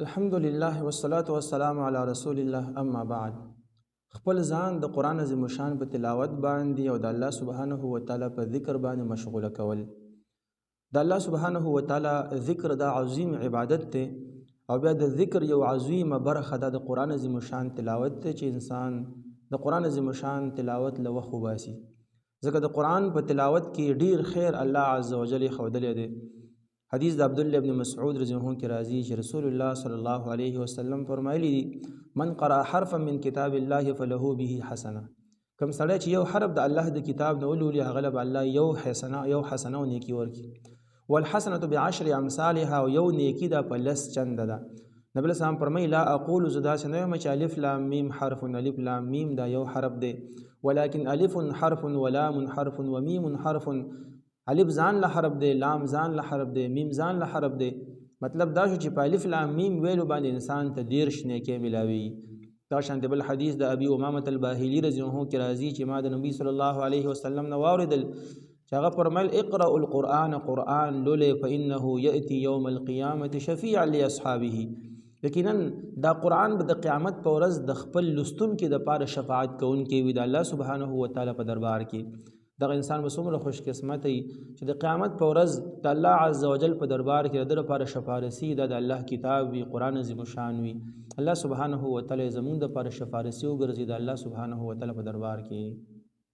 الحمدلله والصلاة والسلام علی رسول الله اما بعد. خپل ځان د قرآن عظیم شان په تلاوت باندې او د الله سبحانه و تعالی په ذکر باندې مشغوله کول. د الله سبحانه و تعالی ذکر دا عظیم عبادت ته او بیا د ذکر یو عظیمه برخه د قرآن عظیم شان تلاوت ته چې انسان د قرآن عظیم شان تلاوت له وخت وباسي. ځکه د قرآن په تلاوت کې ډیر خیر الله عز وجل ښودلی دی. حدیث د عبدالله ابن مسعود رضی الله عنه کې راځي چې رسول الله صلی الله علیه وسلم فرمایلی دي من قرأ حرفا من کتاب الله فله به حسنه. کوم سړی چې یو حرف د الله د کتاب نه ولولي هغه له الله یو حسنه او نیکی ورکړي. والحسنه بعشر امثالها او یو نیکی دا په لس چنده ده. نبی صلی الله علیه وسلم فرمایي لا اقول زدا سنوم چې الف لام میم حرف الف لام میم دا یو حرف دی ولكن الف حرف ولام حرف ومیم حرف. الف ځان له حرف دی، لام ځان له حرف دی، میم ځان له حرف دی. مطلب دا شو چې په الف لام میم ویلو باندې انسان ته 10 نیکۍ ملاوي. دا شانته بل حدیث د ابي امامه الباهلي رضی الله عنه کې راځي چې ما د نبی صلی الله علیه وسلم نو اوریدل چې هغه فرمایل اقرأ القرآن قرآن لولې فانه یأتی یوم القیامة شفیعا لاصحابه. یقینا دا قرآن به د قیامت په ورځ د خپل لستونکو د پاره شفاعت کوونکی وي د الله سبحانه و تعالی په دربار کې. دغه انسان به څومره خوش قسمت وي چې د قیامت په ورځ د الله عز وجل په دربار کې د ده لپاره شفارسي د الله کتاب وي، قرآن عظیم شان وي. الله سبحانه و تعالی زموږ دپاره شفارسي وګرځي د الله سبحانه و تعالی په دربار کې.